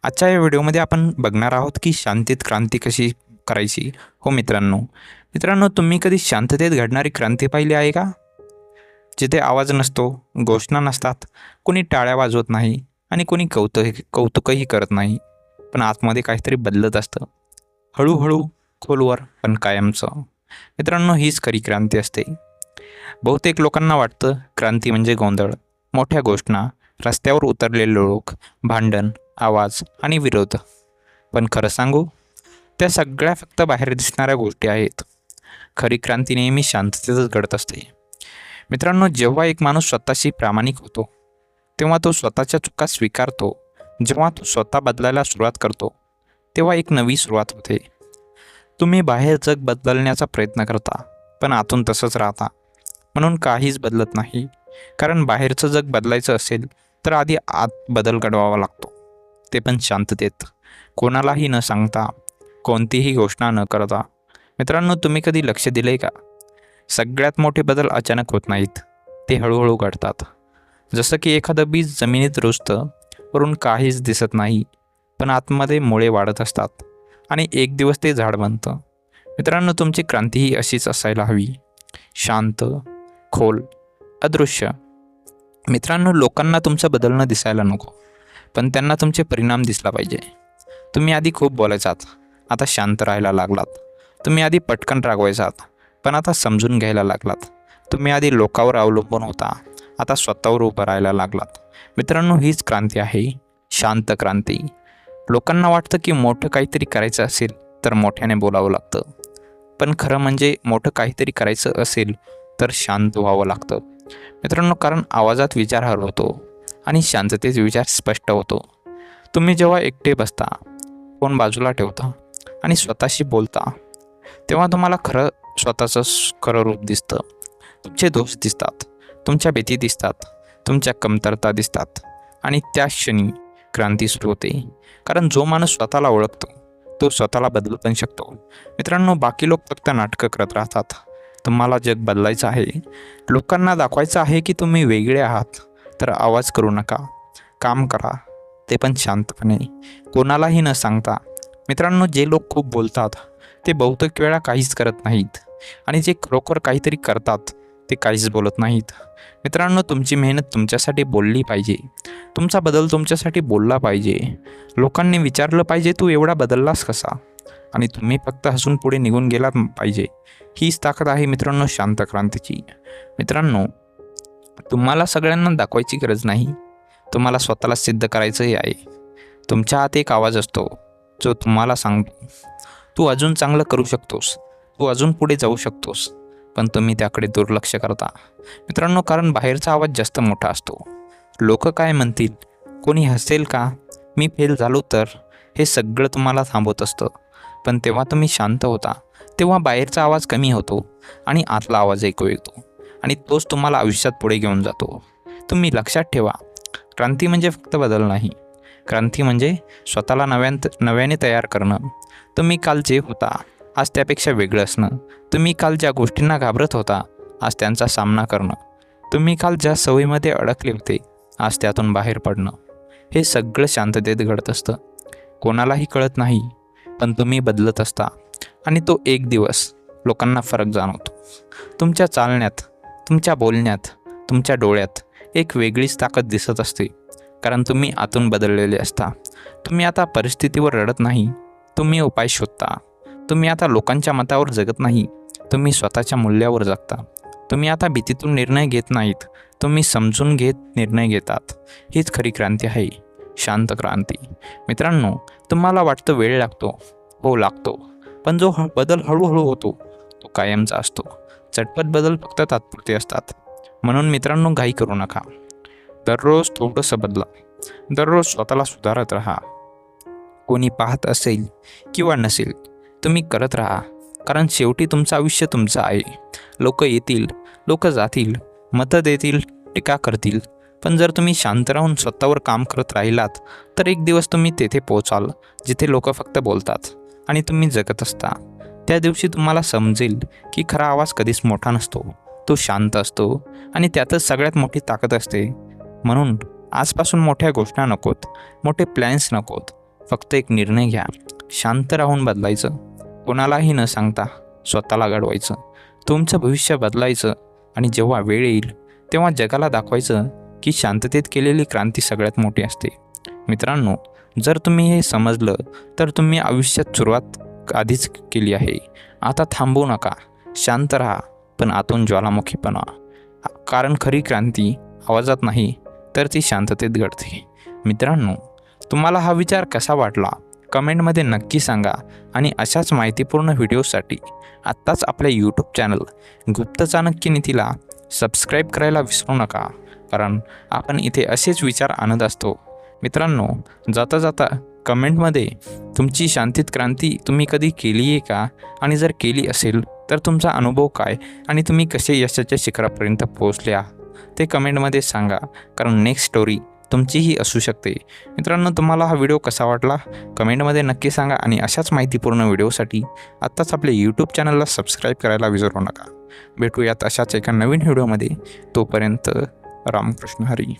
आजच्या या व्हिडिओमध्ये आपण बघणार आहोत की शांततेत क्रांती कशी करायची. हो मित्रांनो, तुम्ही कधी शांततेत घडणारी क्रांती पाहिली आहे का? जिथे आवाज नसतो, घोषणा नसतात, कोणी टाळ्या वाजवत नाही आणि कोणी कौतुकही करत नाही, पण आतमध्ये काहीतरी बदलत असतं. हळूहळू, खोलवर, पण कायमचं. हीच खरी क्रांती असते. बहुतेक लोकांना वाटतं क्रांती म्हणजे गोंधळ, मोठ्या घोषणा, रस्त्यावर उतरलेले लोक, भांडण, आवाज आणि विरोध. पण खरं सांगू, त्या सगळ्या फक्त बाहेर दिसणाऱ्या गोष्टी आहेत. खरी क्रांती नेहमी शांततेतच घडत असते. जेव्हा एक माणूस स्वतःशी प्रामाणिक होतो, तेव्हा तो स्वतःच्या चुका स्वीकारतो, जेव्हा तो स्वतः बदलायला सुरुवात करतो, तेव्हा एक नवी सुरुवात होते. तुम्ही बाहेर जग बदलण्याचा प्रयत्न करता, पण आतून तसंच राहता, म्हणून काहीच बदलत नाही. कारण बाहेरचं जग बदलायचं असेल तर आधी आत बदल घडवावा लागतो, ते पण शांततेत, कोणालाही न सांगता, कोणतीही घोषणा न करता. तुम्ही कधी लक्ष दिले का? सगळ्यात मोठे बदल अचानक होत नाहीत, ते हळूहळू घडतात. जसं की एखादं बीज जमिनीत रुजतं, वरून काहीच दिसत नाही, पण आतमध्ये मुळे वाढत असतात आणि एक दिवस ते झाड बनतं. तुमची क्रांतीही अशीच असायला हवी, शांत, खोल, अदृश्य. लोकांना तुमचं बदलणं दिसायला नको, पण त्यांना तुमचे परिणाम दिसला पाहिजे. तुम्ही आधी खूप बोलायचात, आता शांत राहायला लागलात. तुम्ही आधी पटकन रागवायचात, पण आता समजून घ्यायला लागलात. तुम्ही आधी लोकांवर अवलंबून होता, आता स्वतःवर उभं राहायला लागलात. हीच क्रांती आहे, शांत क्रांती. लोकांना वाटतं की मोठं काहीतरी करायचं असेल तर मोठ्याने बोलावं लागतं, पण खरं म्हणजे मोठं काहीतरी करायचं असेल तर शांत व्हावं लागतं. कारण आवाजात विचार हरवतो आणि शांततेत विचार स्पष्ट होतो. तुम्ही जेव्हा एकटे बसता, फोन बाजूला ठेवता आणि स्वतःशी बोलता, तेव्हा तुम्हाला स्वतःचं खरं रूप दिसतं. तुमचे दोष दिसतात, तुमच्या भीती दिसतात, तुमच्या कमतरता दिसतात आणि त्या क्षणी क्रांती सुरू होते. कारण जो माणूस स्वतःला ओळखतो तो स्वतःला बदलू पण शकतो. बाकी लोक फक्त नाटकं करत राहतात. तुम्हाला जग बदलायचं आहे, लोकांना दाखवायचं आहे की तुम्ही वेगळे आहात, तर आवाज करू नका, काम करा, ते पण शांतपणे, कोणालाही न सांगता. जे लोक खूप बोलतात ते बहुतेक वेळा काहीच करत नाहीत, आणि जे खरोखर काहीतरी करतात ते काहीच बोलत नाहीत. तुमची मेहनत तुमच्यासाठी बोलली पाहिजे, तुमचा बदल तुमच्यासाठी बोलला पाहिजे. लोकांनी विचारलं पाहिजे, तू एवढा बदललास कसा? आणि तुम्ही फक्त हसून पुढे निघून गेलात पाहिजे. हीच ताकद आहे शांत क्रांतीची. तुम्हाला सगळ्यांना दाखवायची गरज नाही, तुम्हाला स्वतःला सिद्ध करायचंही आहे. तुमच्या आत एक आवाज असतो जो तुम्हाला सांगतो, तू अजून चांगलं करू शकतोस, तू अजून पुढे जाऊ शकतोस, पण तुम्ही त्याकडे दुर्लक्ष करता. कारण बाहेरचा आवाज जास्त मोठा असतो. लोक काय म्हणतील, कोणी हसेल का, मी फेल झालो तर, हे सगळं तुम्हाला थांबवत असतं. पण तेव्हा तुम्ही शांत होता, तेव्हा बाहेरचा आवाज कमी होतो आणि आतला आवाज ऐकू येतो, आणि तोच तुम्हाला आयुष्यात पुढे घेऊन जातो. तुम्ही लक्षात ठेवा, क्रांती म्हणजे फक्त बदल नाही, क्रांती म्हणजे स्वतःला नव्याने तयार करणं. तुम्ही काल जे होता आज त्यापेक्षा वेगळं असणं. तुम्ही काल ज्या गोष्टींना घाबरत होता आज त्यांचा सामना करणं. तुम्ही काल ज्या सवयीमध्ये अडकले होते आज त्यातून बाहेर पडणं. हे सगळं शांततेत घडत असतं, कोणालाही कळत नाही, पण तुम्ही बदलत असता, आणि तो एक दिवस लोकांना फरक जाणवतो. तुमच्या चालण्यात, तुमच्या बोलण्यात, तुमच्या डोळ्यात एक वेगळीच ताकद दिसत असते. कारण तुम्ही आतून बदललेले असता. तुम्ही आता परिस्थितीवर रडत नाही, तुम्ही उपाय शोधता. तुम्ही आता लोकांच्या मतावर जगत नाही, तुम्ही स्वतःच्या मूल्यावर जगता. तुम्ही आता भीतीतून निर्णय घेत नाहीत, तुम्ही समजून घेत निर्णय घेतात. हीच खरी क्रांती आहे, शांत क्रांती. तुम्हाला वाटतं वेळ लागतो, हो लागतो, पण जो बदल हळूहळू होतो तो कायमचा असतो. चटपट बदल फक्त तात्पुरते असतात. म्हणून घाई करू नका. दररोज थोडंसं बदला, दररोज स्वतःला सुधारत राहा. कोणी पाहत असेल किंवा नसेल, तुम्ही करत राहा. कारण शेवटी तुमचं आयुष्य तुमचं आहे. लोक येतील, लोक जातील, मतं देतील, टीका करतील, पण जर तुम्ही शांत राहून स्वतःवर काम करत राहिलात तर एक दिवस तुम्ही तेथे पोहोचाल जिथे लोक फक्त बोलतात आणि तुम्ही जगत असता. त्या दिवशी तुम्हाला समजेल की खरा आवाज कधीच मोठा नसतो, तो शांत असतो, आणि त्यातच सगळ्यात मोठी ताकद असते. म्हणून आजपासून मोठ्या घोषणा नकोत, मोठे प्लॅन्स नकोत, फक्त एक निर्णय घ्या, शांत राहून बदलायचं. कोणालाही न सांगता स्वतःला घडवायचं. तुमचं भविष्य बदलायचं आणि जेव्हा वेळ येईल तेव्हा जगाला दाखवायचं की शांततेत केलेली क्रांती सगळ्यात मोठी असते. मित्रांनो, जर तुम्ही हे समजलं तर तुम्ही आयुष्यात सुरुवात आधीच केली आहे. आता थांबू नका, शांत राहा, पण आतून ज्वालामुखीपणा. कारण खरी क्रांती आवाजात नाही तर ती शांततेत घडते. मित्रांनो, तुम्हाला हा विचार कसा वाटला कमेंटमध्ये नक्की सांगा आणि अशाच माहितीपूर्ण व्हिडिओसाठी आत्ताच आपल्या यूट्यूब चॅनल गुप्त चाणक्य नीतीला सबस्क्राईब करायला विसरू नका, कारण आपण इथे असेच विचार आणत असतो. मित्रांनो, जाता जाता कमेंटमध्ये तुमची शांतीत क्रांती तुम्ही कधी केली आहे का, आणि जर केली असेल तर तुमचा अनुभव काय आणि तुम्ही कसे यशाच्या शिखरापर्यंत पोहोचल्या ते कमेंटमध्ये सांगा, कारण नेक्स्ट स्टोरी तुमचीही असू शकते. मित्रांनो, तुम्हाला हा व्हिडिओ कसा वाटला कमेंटमध्ये नक्की सांगा आणि अशाच माहितीपूर्ण व्हिडिओसाठी आत्ताच आपल्या यूट्यूब चॅनलला सबस्क्राईब करायला विसरू नका. भेटूयात अशाच एका नवीन व्हिडिओमध्ये. तोपर्यंत रामकृष्ण हरी.